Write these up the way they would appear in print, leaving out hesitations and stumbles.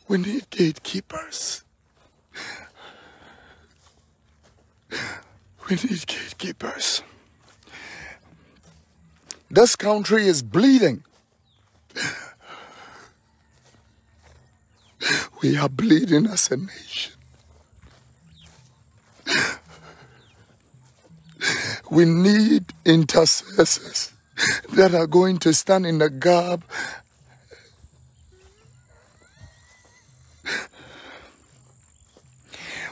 We need gatekeepers. We need gatekeepers. This country is bleeding. We are bleeding as a nation. We need intercessors that are going to stand in the gap.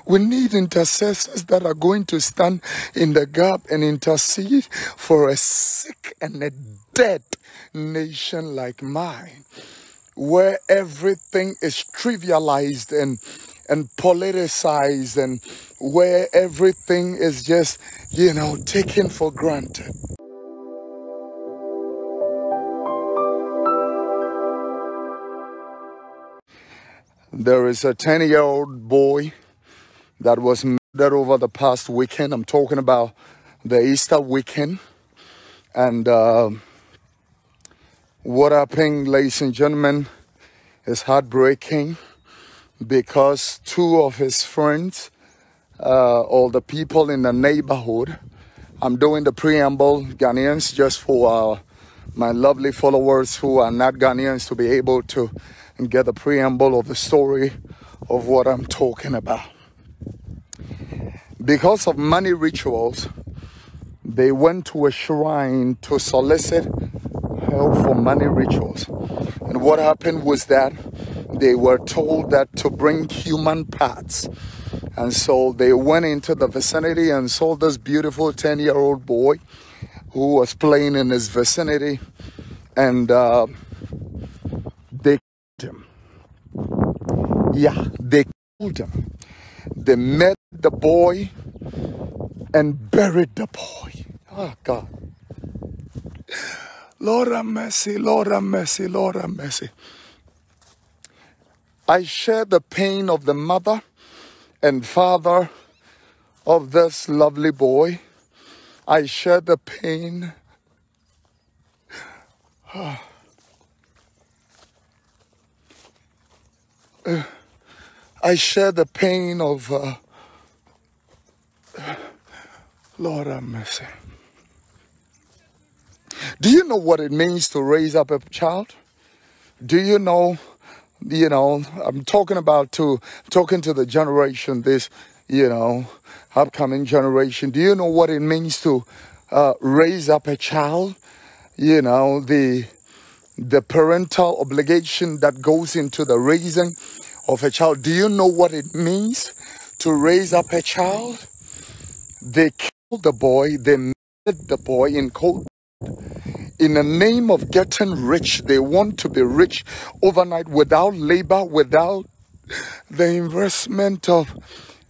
We need intercessors that are going to stand in the gap and intercede for a sick and a dead nation like mine, where everything is trivialized and politicized, and where everything is just, taken for granted. There is a 10-year-old boy that was murdered over the past weekend. I'm talking about the Easter weekend. And what happened, ladies and gentlemen, is heartbreaking, because two of his friends, or the people in the neighborhood, I'm doing the preamble, Ghanaians, just for my lovely followers who are not Ghanaians to be able to get the preamble of the story of what I'm talking about. Because of money rituals, they went to a shrine to solicit help for money rituals. And what happened was that they were told that to bring human parts. And so they went into the vicinity and saw this beautiful 10-year-old boy who was playing in his vicinity. And they killed him. Yeah, they killed him. They met the boy and buried the boy. Oh, God. Lord have mercy, Lord have mercy, Lord have mercy. I share the pain of the mother and father of this lovely boy. I share the pain. I share the pain of Lord have mercy. Do you know what it means to raise up a child? Do you know, I'm talking to the generation, this, upcoming generation. Do you know what it means to raise up a child? The parental obligation that goes into the raising of a child. Do you know what it means to raise up a child? They killed the boy, they murdered the boy in cold. In the name of getting rich, they want to be rich overnight without labor, without the investment of...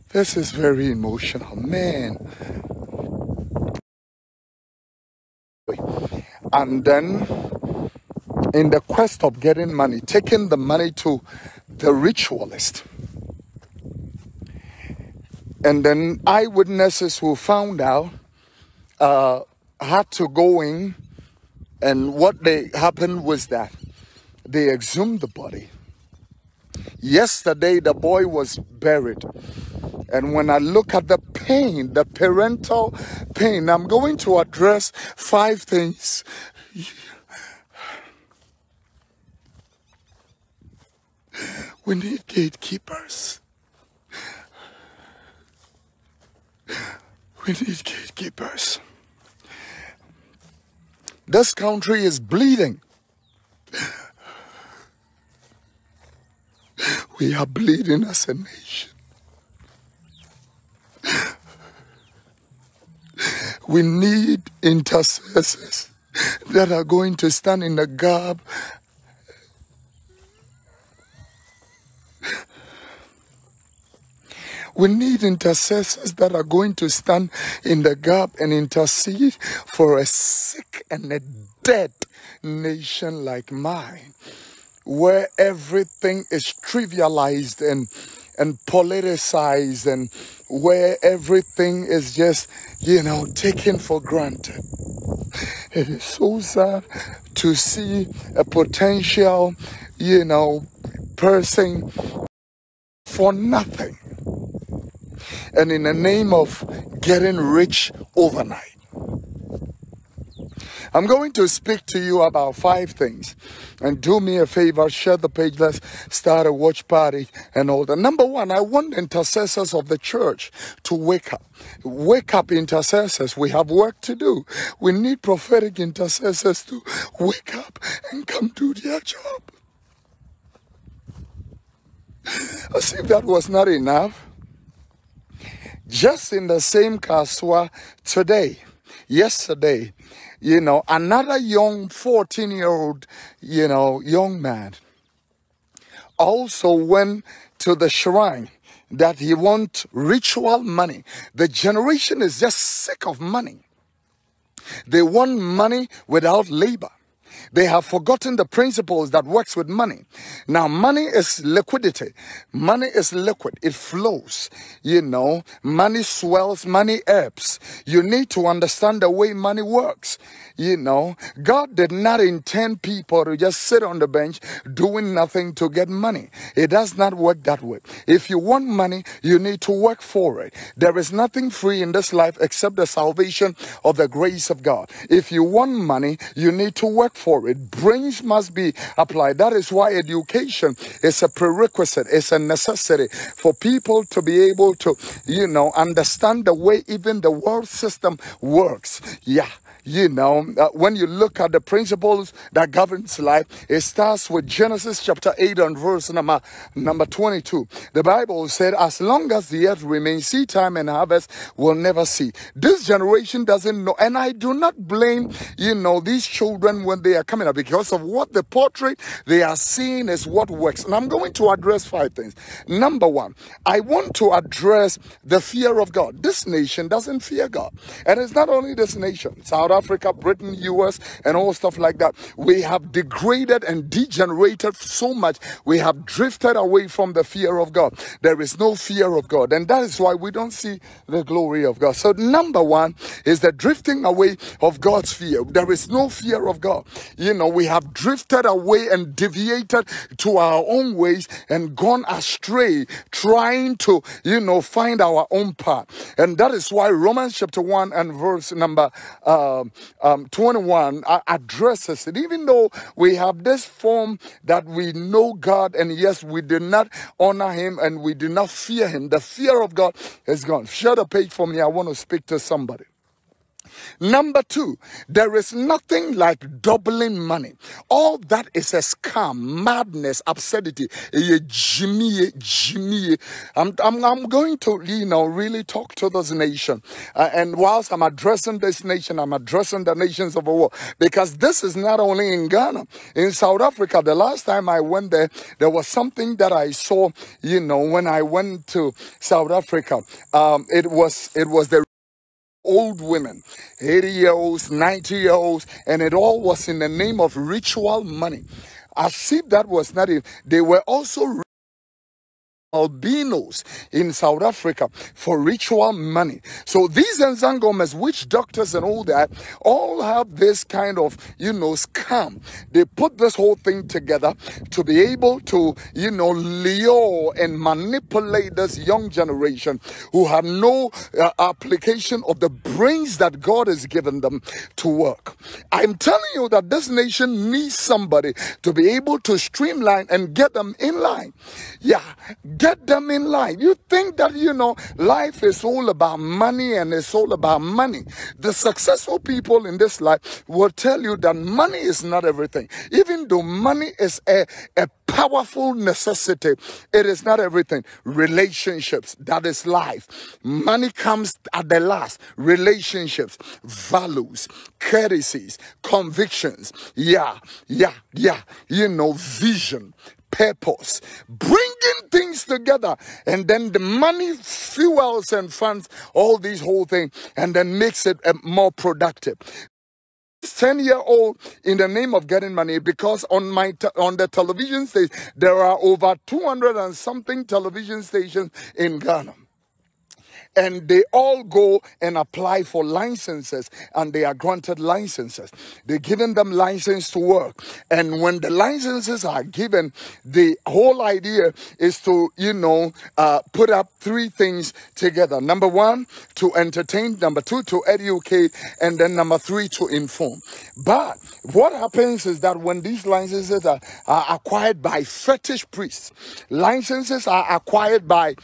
This is very emotional, man. And then, in the quest of getting money, taking the money to the ritualist. And then eyewitnesses who found out had to go in, and what happened was that they exhumed the body. Yesterday, the boy was buried. And when I look at the pain, the parental pain, I'm going to address 5 things. We need gatekeepers. We need gatekeepers. This country is bleeding. We are bleeding as a nation. We need intercessors that are going to stand in the gap. We need intercessors that are going to stand in the gap and intercede for a sick and a dead nation like mine, where everything is trivialized and politicized, and where everything is just, taken for granted. It is so sad to see a potential, person for nothing, and in the name of getting rich overnight. I'm going to speak to you about 5 things. And do me a favor, share the page, let's start a watch party and all that. Number 1, I want intercessors of the church to wake up. Wake up, intercessors. We have work to do. We need prophetic intercessors to wake up and come do their job. As if that was not enough, just in the same kaswa today, yesterday, another young 14-year-old, young man also went to the shrine that he wants ritual money. The generation is just sick of money. They want money without labor. They have forgotten the principles that works with money. Now, money is liquidity. Money is liquid. It flows. Money swells, money ebbs. You need to understand the way money works. God did not intend people to just sit on the bench doing nothing to get money. It does not work that way. If you want money, you need to work for it. There is nothing free in this life except the salvation of the grace of God. If you want money, you need to work for it. Brains must be applied. That is why education is a prerequisite. It's a necessity for people to be able to, understand the way even the world system works. Yeah. When you look at the principles that governs life, it starts with Genesis chapter 8 and verse number 22. The Bible said, as long as the earth remains, seed time and harvest will never cease. This generation doesn't know, and I do not blame, these children when they are coming up, because of what the portrait they are seeing is what works. And I'm going to address 5 things. Number 1, I want to address the fear of God. This nation doesn't fear God. And it's not only this nation. South Africa, Britain, US, and all stuff like that. We have degraded and degenerated so much. We have drifted away from the fear of God. There is no fear of God. And that is why we don't see the glory of God. So number 1 is the drifting away of God's fear. There is no fear of God. We have drifted away and deviated to our own ways and gone astray, trying to, find our own path. And that is why Romans chapter 1 and verse number 21 addresses it. Even though we have this form that we know God, and yes, we did not honor him and we do not fear him, the fear of God is gone. Share the page for me. I want to speak to somebody. Number 2, there is nothing like doubling money. All that is a scam, madness, absurdity. Jimmy. I'm going to, really talk to this nation. And whilst I'm addressing this nation, I'm addressing the nations of the world. Because this is not only in Ghana. In South Africa, the last time I went there, there was something that I saw, when I went to South Africa. It was the old women, 80-year-olds, 90-year-olds, and it all was in the name of ritual money. As if that was not it. They were also albinos in South Africa for ritual money. So these Nzangomas, witch doctors and all that, all have this kind of, scam. They put this whole thing together to be able to, lure and manipulate this young generation who have no application of the brains that God has given them to work. I'm telling you that this nation needs somebody to be able to streamline and get them in line. Yeah. Get them in line. You think that, life is all about money and it's all about money. The successful people in this life will tell you that money is not everything. Even though money is a powerful necessity, it is not everything. Relationships, that is life. Money comes at the last. Relationships, values, courtesies, convictions. Vision, purpose, bringing things together, and then the money fuels and funds all these whole things and then makes it more productive. 10-year-old in the name of getting money, because on the television stage there are over 200 and something television stations in Ghana. and they all go and apply for licenses, and they are granted licenses. They're giving them license to work. And when the licenses are given, the whole idea is to, put up three things together. Number one, to entertain. Number two, to educate. And then number three, to inform. But what happens is that when these licenses are acquired by fetish priests, licenses are acquired by,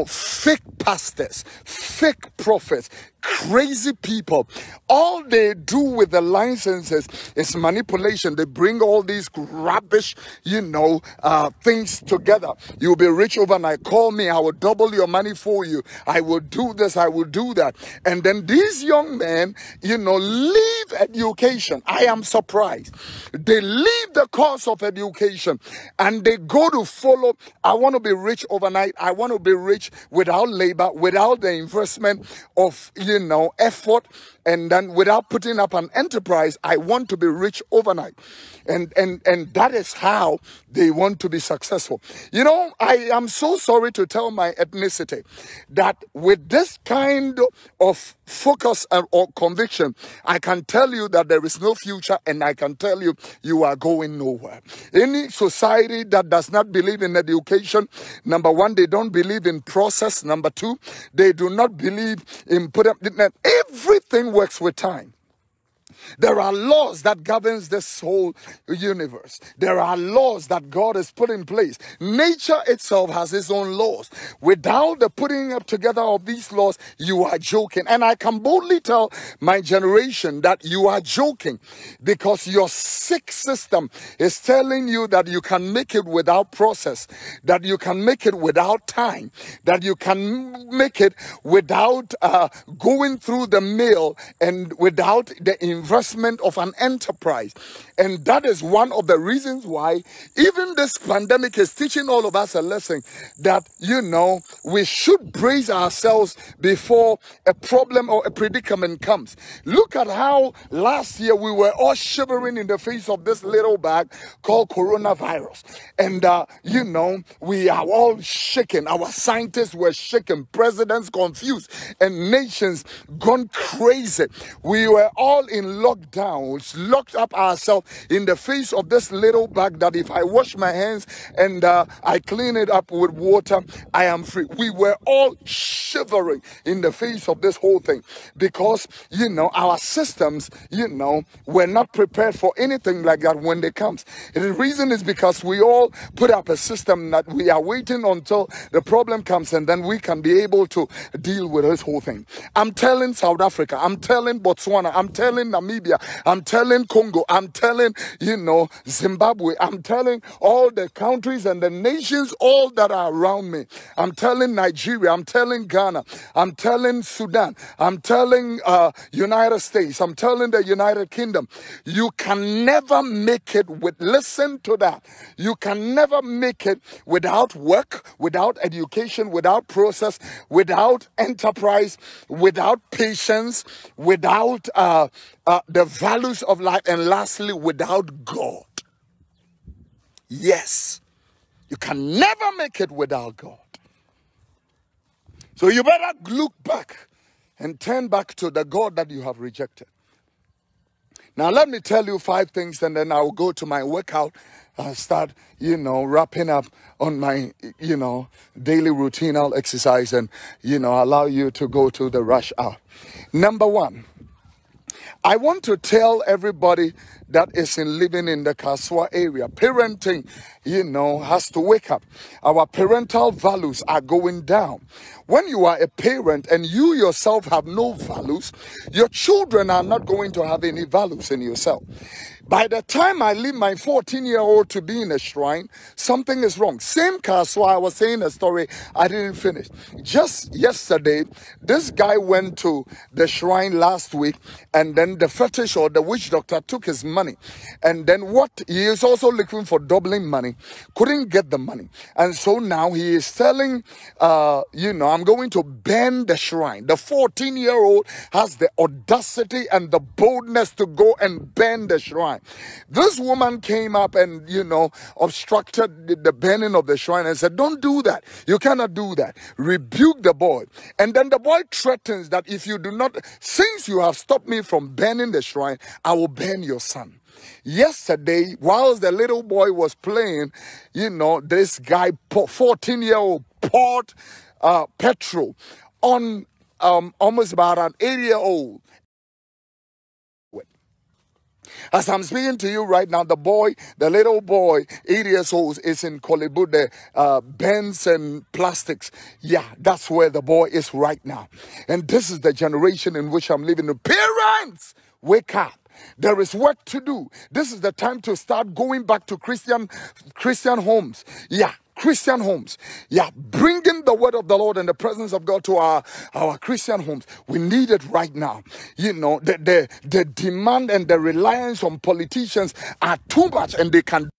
fake pastors, fake prophets, crazy people. All they do with the licenses is manipulation. They bring all these rubbish, things together. You'll be rich overnight. Call me. I will double your money for you. I will do this. I will do that. And then these young men, leave education. I am surprised. They leave the course of education and they go to follow. I want to be rich overnight. I want to be rich without labor, without the investment of, effort, and then without putting up an enterprise. I want to be rich overnight. And that is how they want to be successful. I am so sorry to tell my ethnicity that with this kind of focus or conviction, I can tell you that there is no future, and I can tell you, you are going nowhere. Any society that does not believe in education, number one, they don't believe in process. Number two, they do not believe in everything works with time. There are laws that governs this whole universe. There are laws that God has put in place. Nature itself has its own laws. Without the putting up together of these laws, you are joking. And I can boldly tell my generation that you are joking, because your sick system is telling you that you can make it without process, that you can make it without time, that you can make it without going through the mill and without the investment of an enterprise. And that is one of the reasons why even this pandemic is teaching all of us a lesson that, we should brace ourselves before a problem or a predicament comes. Look at how last year we were all shivering in the face of this little bag called coronavirus. And, we are all shaken. Our scientists were shaken, presidents confused, and nations gone crazy. We were all in lockdown, locked up ourselves in the face of this little bag that if I wash my hands and I clean it up with water, I am free. We were all shivering in the face of this whole thing because, our systems, were not prepared for anything like that when it comes. And the reason is because we all put up a system that we are waiting until the problem comes and then we can be able to deal with this whole thing. I'm telling South Africa, I'm telling Botswana, I'm telling Namibia, I'm telling Congo, I'm telling, Zimbabwe, I'm telling all the countries and the nations, all that are around me. I'm telling Nigeria, I'm telling Ghana, I'm telling Sudan, I'm telling United States, I'm telling the United Kingdom. You can never make it listen to that. You can never make it without work, without education, without process, without enterprise, without patience, without the values of life, and lastly, without God. Yes, you can never make it without God. So you better look back and turn back to the God that you have rejected. Now, let me tell you 5 things, and then I'll go to my workout. I'll start, wrapping up on my, daily routine. I'll exercise and, allow you to go to the rush hour. Number 1, I want to tell everybody that is living in the Kaswa area, parenting, has to wake up. Our parental values are going down. When you are a parent and you yourself have no values, your children are not going to have any values in yourself. By the time I leave my 14-year-old to be in a shrine, something is wrong. Same Kaswa, I was saying a story I didn't finish. Just yesterday, this guy went to the shrine last week, and then the fetish or the witch doctor took his money. And then he is also looking for doubling money, couldn't get the money. And so now he is telling, I'm going to burn the shrine. The 14-year-old has the audacity and the boldness to go and burn the shrine. shrine. This woman came up and, obstructed the burning of the shrine and said, don't do that. You cannot do that. Rebuke the boy. And then the boy threatens that if you do not, since you have stopped me from burning the shrine, I will burn your son. Yesterday, whilst the little boy was playing, this guy, 14-year-old, poured petrol on almost about an 8-year-old. As I'm speaking to you right now, the little boy, 8 years old, is in Kolebu, the bends and plastics. Yeah, that's where the boy is right now. And this is the generation in which I'm living. Parents, wake up. There is work to do. This is the time to start going back to Christian homes. Yeah. Christian homes. Yeah, bringing the word of the Lord and the presence of God to our Christian homes. We need it right now. The demand and the reliance on politicians are too much, and they can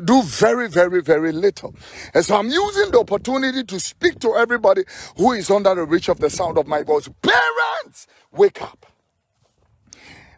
do very, very, very little. And so I'm using the opportunity to speak to everybody who is under the reach of the sound of my voice. Parents, wake up.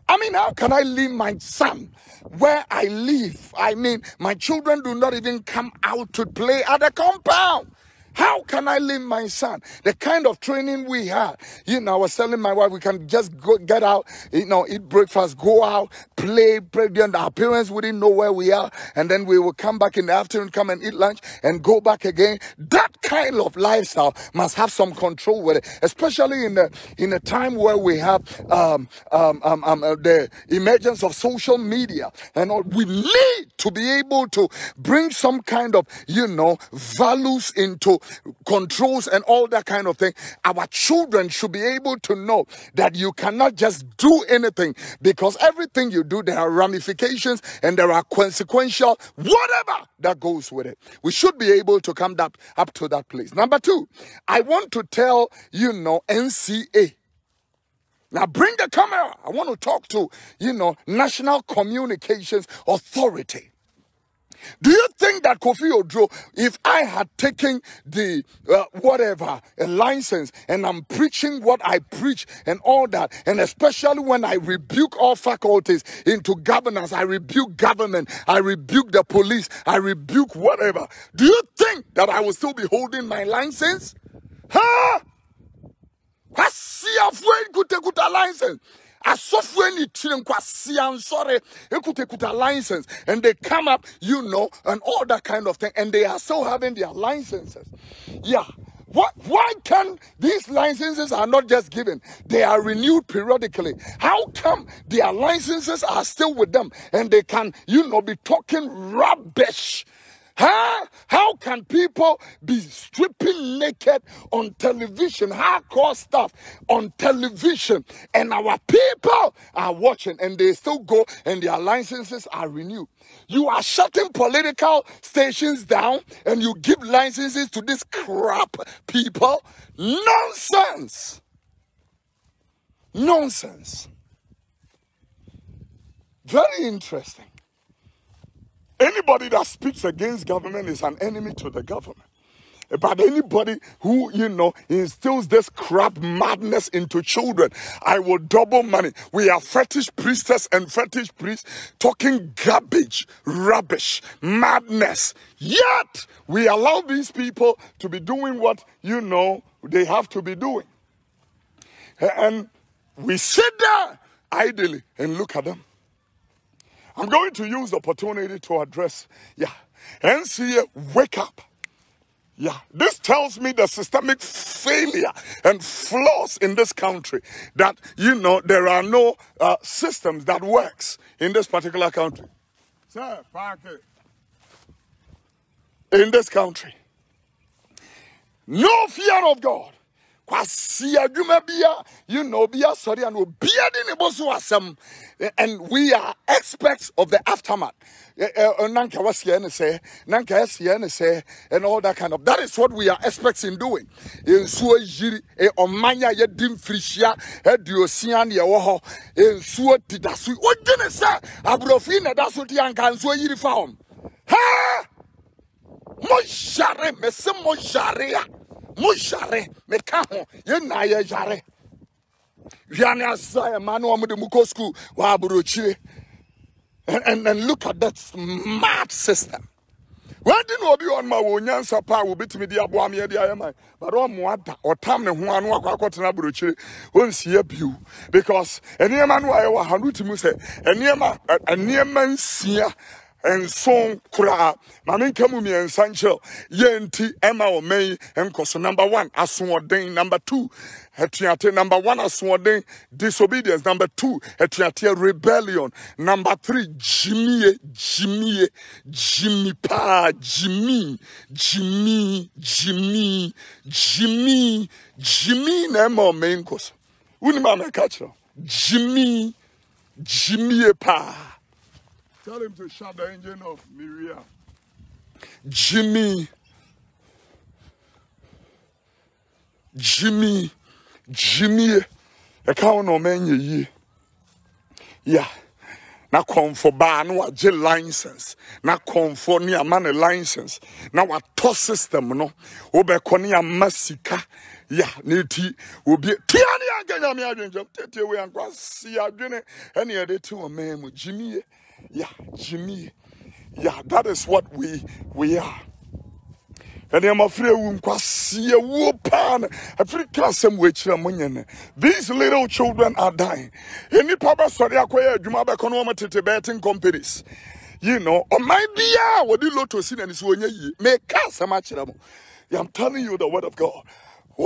I mean, how can I leave my son where I live? I mean, my children do not even come out to play at the compound. How can I leave my son? The kind of training we had. I was telling my wife, we can just get out, eat breakfast, go out, play, and our parents wouldn't know where we are. And then we will come back in the afternoon, come and eat lunch and go back again. That kind of lifestyle must have some control with it, especially in a time where we have the emergence of social media and all. We need to be able to bring some kind of, values into controls and all that kind of thing. Our children should be able to know that you cannot just do anything, because everything you do, there are ramifications and there are consequential whatever that goes with it. We should be able to come up to that place. Number 2, I want to tell NCA. Now bring the camera. I want to talk to National Communications Authority. Do you think that Kofi Oduro, if I had taken the a license and I'm preaching what I preach and all that, and especially when I rebuke all faculties into governance, I rebuke government, I rebuke the police, I rebuke whatever, do you think that I will still be holding my license? Huh? Kuta license. A software license, and they come up, and all that kind of thing, and they are still having their licenses. Yeah. Why can these licenses are not just given? They are renewed periodically. How come their licenses are still with them and they can, be talking rubbish? Huh? How can people be stripping naked on television, hardcore stuff on television, and our people are watching and they still go and their licenses are renewed? You are shutting political stations down and you give licenses to this crap people? Nonsense! Nonsense. Very interesting. Anybody that speaks against government is an enemy to the government. But anybody who, instills this crap madness into children, I will double money. We are fetish priestess and fetish priests talking garbage, rubbish, madness. Yet, we allow these people to be doing what, they have to be doing. And we sit there idly and look at them. I'm going to use the opportunity to address, NCA, wake up. Yeah, this tells me the systemic failure and flaws in this country, that, there are no systems that works in this particular country. Sir, park it. In this country. No fear of God. And we are experts of the aftermath. And all that kind of. That is what we are experts in doing. Mujare mekaho ye na ye jare Viana Saya Manu Mude Mukosku wa Aburochire And look at that smart system. Why didn't we be on my own yansa power will be to me the Abuami the IMI, but on Mwata or Tam and Juan Wakatan Abruchi won't see a view because a near man why Hanuti Muse, a near man seer. And song kura mame kamumi and sancho yenti Emma o may and koso number 1 asworden, number 2 etiate, number 1 asworden, disobedience, number 2 etiate, rebellion, number 3 Jimmy na Emma o may koso uni mame kacho Jimmy pa. Tell him to shut the engine off, Miriam. Jimmy. I can't no man ye. Yeah. Na come for bar, no a license. Na come for near man license. Now a toss system, no. Obe konia massika. Yeah, niti will be Tiani again. I'm Tete we and see again. Any other two a man with Jimmy. Yeah, Jimmy. Yeah, that is what we are. And I'm afraid we can see a whoop-on. These little children are dying. Any papa sorry acquire Jumaba Konoma to Tibetan companies. You know, or my dear, what do you look to see and it's when you make cast a match. I'm telling you the word of God. They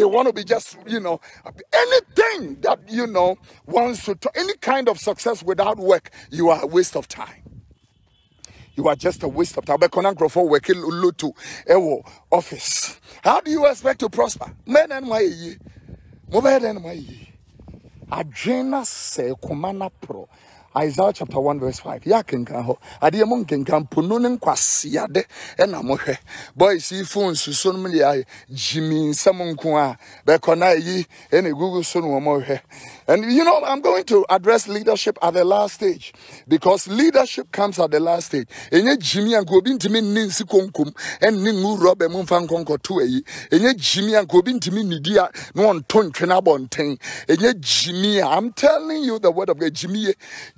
want to be just, you know, anything that, you know, wants to, any kind of success without work, you are a waste of time. You are just a waste of time. For working to office. How do you expect to prosper? Men and my ye. Adrena se kumana pro. Isaiah chapter 1 verse 5. Ya kenkan ho. Ade mo kenkan ponunen kwasiade e na mo hwe. Boy see phone suso no me ya Jimmy Samonko a be kona yi e na Google so no mo hwe. And you know, I'm going to address leadership at the last stage because leadership comes at the last stage. Enye Jimmy an ko bi ntimi ninsi konkom en ni ngu robe mo mfa nkonko to eyi. Enye Jimmy an ko bi ntimi nidia no on ton twena bonten. Enye Jimmy, I'm telling you the word of God.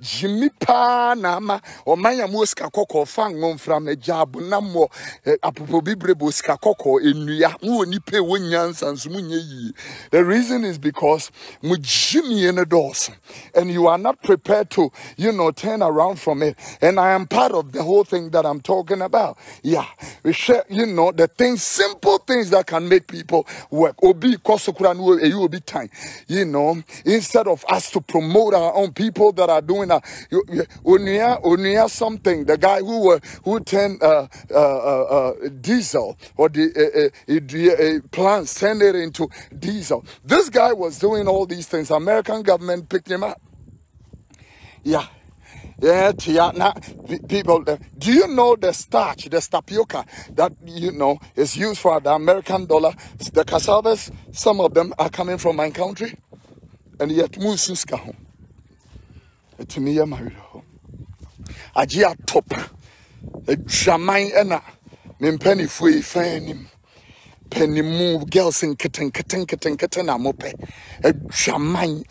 Jimmy pa na ma o manya muska koko fa ngom from a job na mo apopo bibrebo ska koko enua wo ni pe wo nyansa nso munye yi. The reason is because mu Jimmy in the doors and you are not prepared to, you know, turn around from it. And I am part of the whole thing that I'm talking about. Yeah, we share, you know, the things, simple things that can make people work. Obi kosokura no e you be time, you know, instead of us to promote our own people that are doing Unia something, the guy who turned diesel or the plants turned it into diesel. This guy was doing all these things. American government picked him up. Yeah. Yeah, now, people, do you know the starch, the tapioca that, you know, is used for the American dollar? The cassavas, some of them are coming from my country. And yet, Mususka. To me, I'm married home. Ajia top. A Jamai ena. Min penny free fan. Penny move girls in kitten amope. A Jamai.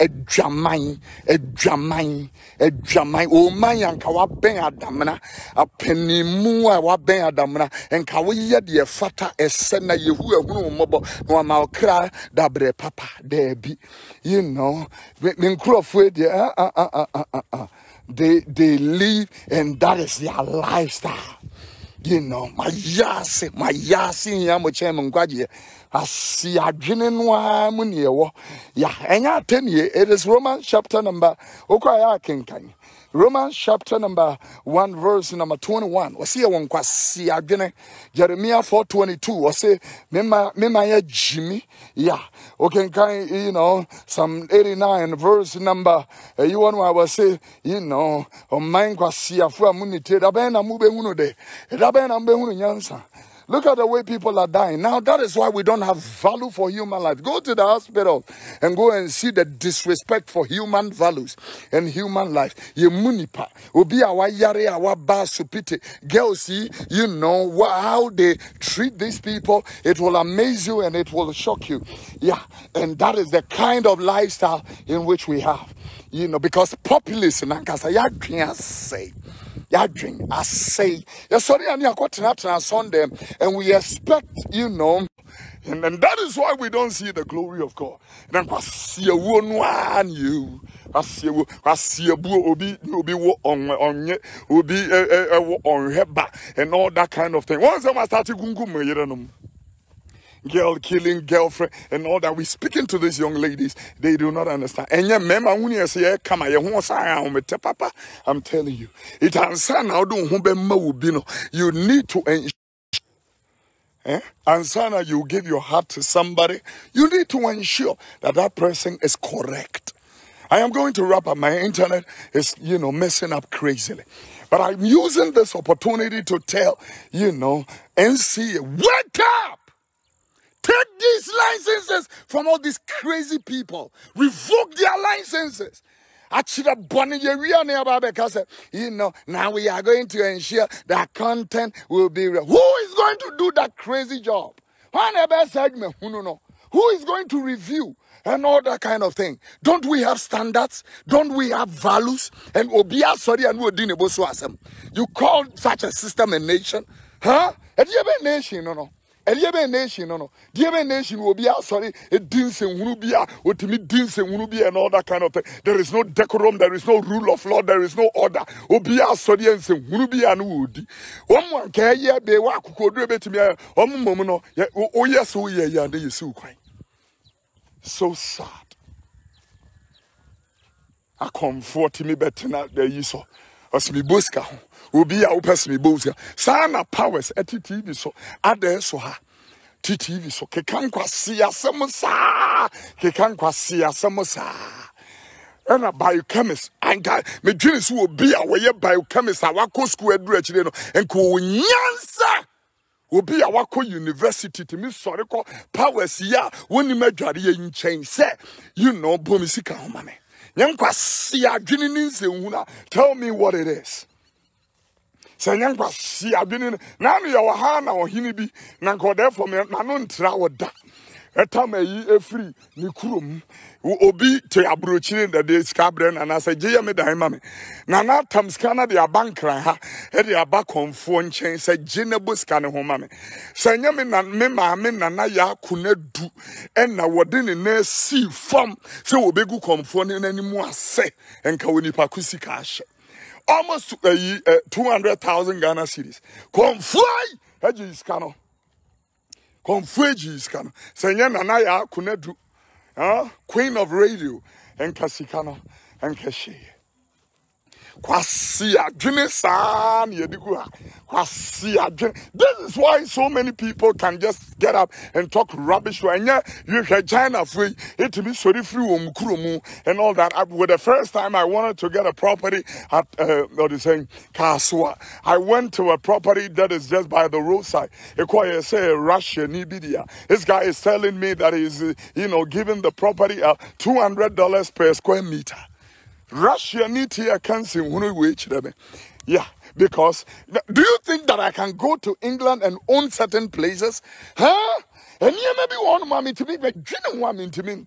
Oh, my yanka wa ben adamna. A penny mua wa ben adamna. And kawiya de fata esena yehu no mobo. No mal cry dabre papa debi. You know, when Crawford, they live and that is their lifestyle. You know, my yasi yamo chairman gwaji. I see a genuine money. Yeah, and ya 10 years. It is Romans chapter number Romans chapter number 1 verse number 21. We see one kwasi agene. Jeremiah 4:22. We say mema ya Jimmy. Yeah. Okay, you know, some 89 verse number you want I will say, you know, o man kwasi afu amunite da ben na mu be hunu de. Da ben na be hunu nyansa. Look at the way people are dying. Now, that is why we don't have value for human life. Go to the hospital and go and see the disrespect for human values and human life. Ye munipa. Obi awa yare awa ba supite. Girls see, you know, how they treat these people. It will amaze you and it will shock you. Yeah, and that is the kind of lifestyle in which we have. You know, because populism, Yadring, I say, sorry, I'm on Sunday, and we expect, you know, and that is why we don't see the glory of God. Then I see a one you, I see a obi on her back and all that kind of thing. Once I started gungum, girl killing girlfriend and all that. We speaking to these young ladies, they do not understand. And yeah, mema when say come papa, I'm telling you, it answer now do you need to ensure answer you give your heart to somebody, you need to ensure that that person is correct. I am going to wrap up. My internet is, you know, messing up crazily. But I'm using this opportunity to tell, you know, NCA, wake up! Take these licenses from all these crazy people. Revoke their licenses. You know, now we are going to ensure that content will be real. Who is going to do that crazy job? Who is going to review and all that kind of thing? Don't we have standards? Don't we have values? And you call such a system a nation? Huh? A nation, no. A nation, no. The nation will be sorry, a dancing Hunubia, what to me dancing Hunubia and all that kind of thing. There is no decorum, there is no rule of law, there is no order. Obia sorry and say Hunubia and Woody. One can ye be waku could to me, momono, oh yes, oh yeah, they so crying. So sad. I comfort me better now, there you saw. As me buska. Obi a upes me boza sana powers TV so ade so ha TV so kekan kwase asem sa na biochemist anka me dwene so obi a we biochemist a wako school aduru akire no enko nyansa obi a wako university to me sorry ko powers ya woni madware ye nchen se you know bomisika ho mame nyankwase adwene ni nsehuna tell me what it is. Sanyangwa si adwene na me yawo ha na ohini bi na nko therefore me na no ntra woda etama yi efri ni kurom obi te abrochire da de skabre na na se je me dan ma me na na tam skana de abankran ha e de abakonfo nchen se je na boska ne ho ma me sanya me na me ma me na na ya kunadu e na wode ne na si fam se obegu konfo ne nanimu ase enka woni pa kusika ahye almost 200,000 Ghana cedis. Confly, edges cano. Confwages cano. Senya Nanaya Kunedu, Queen of Radio, and Cassicano, and Cashe. Kwasia Junisan Yedigua. Kwasia. This is why so many people can just get up and talk rubbish. When you can China free, it to be sorry free Mukurumu and all that. With the first time I wanted to get a property at what is saying Kasua, I went to a property that is just by the roadside. I say Russia Nibidia. This guy is telling me that he's giving the property $200 per square meter. Russia need here can see wage. Yeah, because do you think that I can go to England and own certain places? Huh? And you maybe want mommy to be, but you don't want me to be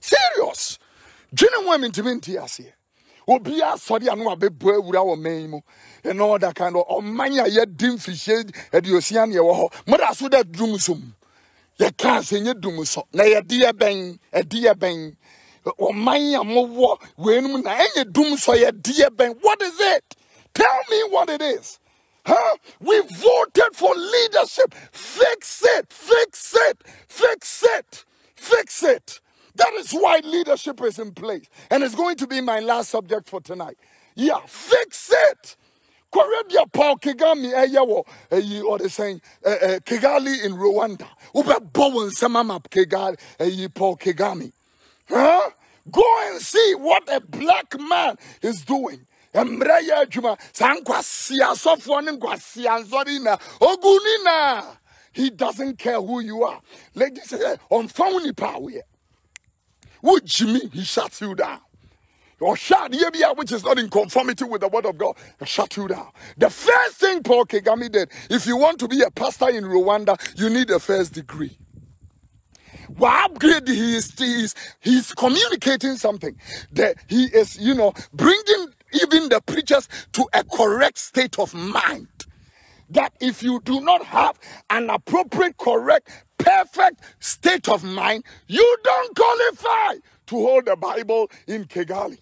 serious. You don't want me to be Obi a sorry anu abebua wura wo menmu and all that kind of manya ye dim fish e de ocean ye wo ho moda so da dumsum ye kan se nye dumso na ye de ben o manya mo we num na enye dumso ye de ben. What is it? Tell me what it is. Huh? We voted for leadership. Fix it. That is why leadership is in place. And it's going to be my last subject for tonight. Yeah, fix it. Korea Paul Kagame or the saying Kigali in Rwanda. Ube Bowen Samama Kigali Paul Kagame. Huh? Go and see what a black man is doing. Embraya Juma, Sankwasia, Sofwan and Kwasia, Zorina, Ogunina. He doesn't care who you are. Ladies, on phony power. Would Jimmy, he shuts you down. Or shut Yebia, which is not in conformity with the word of God, shut you down. The first thing Paul Kagame did, if you want to be a pastor in Rwanda, you need a first degree. Well, upgrade he's communicating something that he is, bringing even the preachers to a correct state of mind. That if you do not have an appropriate, correct, perfect state of mind, you don't qualify to hold the Bible in Kigali.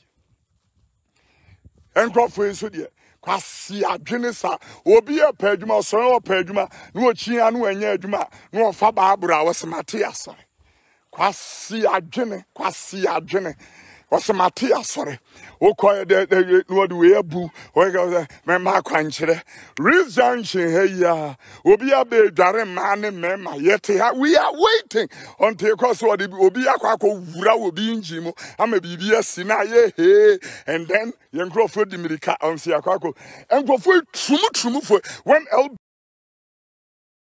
And kwasi adwene sa obi a padwuma so o padwuma no ochia no anya adwuma no ofa baabura wosemate asore kwasi adwene wosemate asore okoye de no de we abu we go me ma kwankyere rejunction heya obi abe dware ma ne mema yete ha we are waiting until cause obi akwa wura obi njimo ama bibia sina ye he and then yenkrofo dimirika onsi akwa enkrofo trumu for when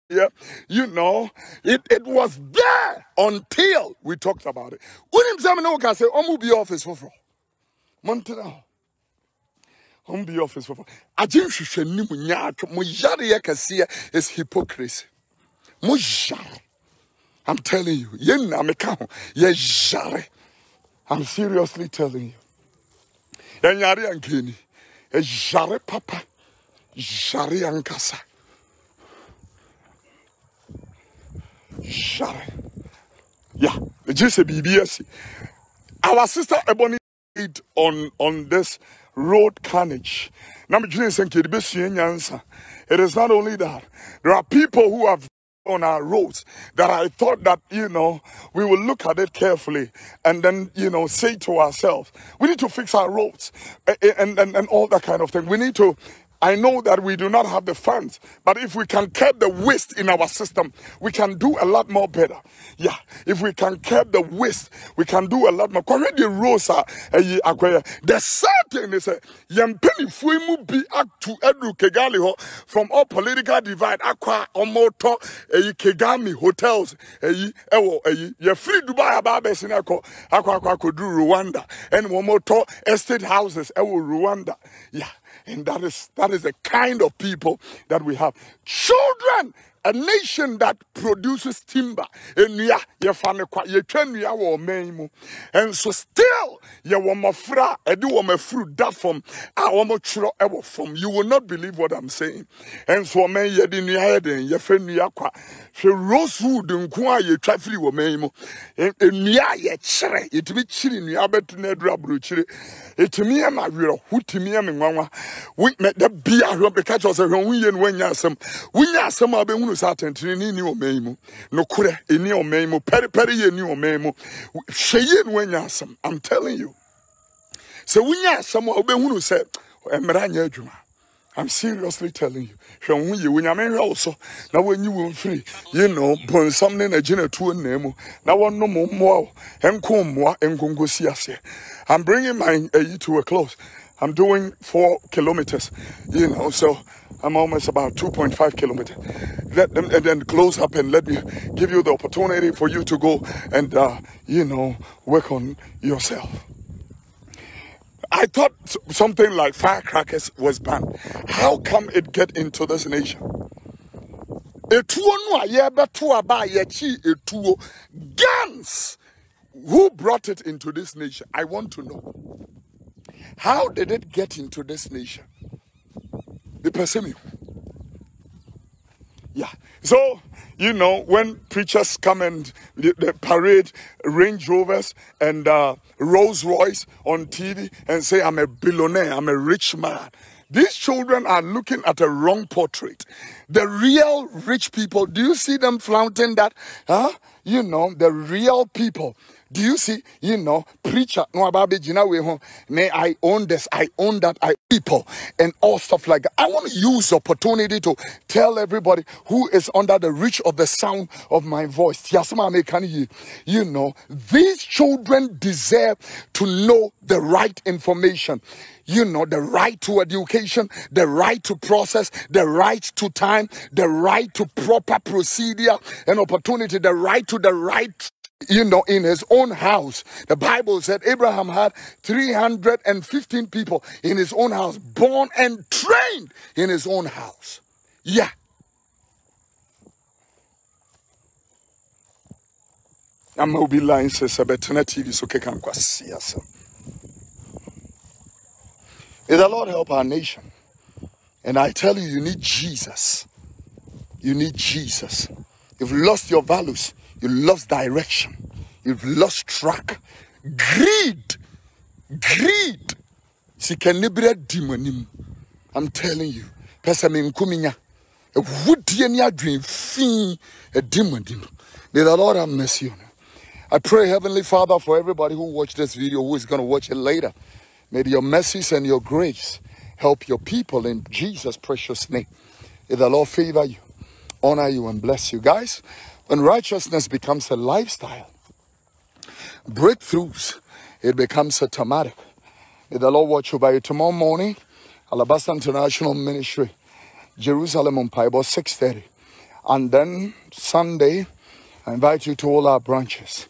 yeah, it was there until we talked about it. When him no can say, "Omu be office for Montana, be office for." I just should ni munya. Mujari yakasia is hypocrisy. Mujari, I'm telling you, yen amekao ye jare. I'm seriously telling you. Yanyari ankini, ye jare papa, jare ankasa. Shut it. Yeah, just a BBS. Our sister Ebony died on this road carnage. It is not only that. There are people who have on our roads that I thought that, we will look at it carefully and then, say to ourselves, we need to fix our roads and all that kind of thing. We need to. I know that we do not have the funds, but if we can curb the waste in our system, we can do a lot more better. Yeah, if we can curb the waste, we can do a lot more. The sad thing is, from all political divide, Omoto, Kegami hotels, you free Dubai do Rwanda, and Omoto estate houses, Rwanda. Yeah. And that is the kind of people that we have. Children, a nation that produces timber. And so still, you will not believe what I'm saying. And so rosewood ye traffic wo memo enua ye kire etimi kiri nua betuna duraburu kire etimi e ma wero hutimi e menwanwa we me da bia hwe be catch us hwe hunye no wanya asem a be hunu sa atentini ni o memo no kure eni o memo peri ye ni o memo hweye no wanya asem. I'm telling you, so wunya asem a be hunu se emra nya adwuma. I'm seriously telling you. Also, now when you will free, burn something a general to a name. Now one no more, I'm bringing my to a close. I'm doing 4 kilometers, so I'm almost about 2.5 kilometers. Let them and then close up and let me give you the opportunity for you to go and, work on yourself. I thought something like firecrackers was banned. How come it get into this nation? Guns! Who brought it into this nation? I want to know. How did it get into this nation? The person. Yeah. So, when preachers come and they parade Range Rovers and Rolls Royce on TV and say, I'm a billionaire, I'm a rich man. These children are looking at a wrong portrait. The real rich people, do you see them flaunting that? The real people, Do you see, preacher, no about may I own this, I own that, I people, and all stuff like that. I want to use the opportunity to tell everybody who is under the reach of the sound of my voice. These children deserve to know the right information. The right to education, the right to process, the right to time, the right to proper procedure and opportunity, the right to the right, in his own house. The Bible said Abraham had 315 people in his own house, born and trained in his own house. Yeah. I'm going to be lying, sister, but TV so can see us. May the Lord help our nation. And I tell you, you need Jesus. You need Jesus. You've lost your values. You lost direction. You've lost track. Greed. Demonim. I'm telling you. May the Lord have mercy on you. I pray, Heavenly Father, for everybody who watched this video, who is going to watch it later. May your mercies and your grace help your people in Jesus' precious name. May the Lord favor you, honor you, and bless you. Guys, when righteousness becomes a lifestyle, breakthroughs, it becomes automatic. May the Lord watch over you. Tomorrow morning, Alabaster International Ministry, Jerusalem on Bible 6:30. And then Sunday, I invite you to all our branches.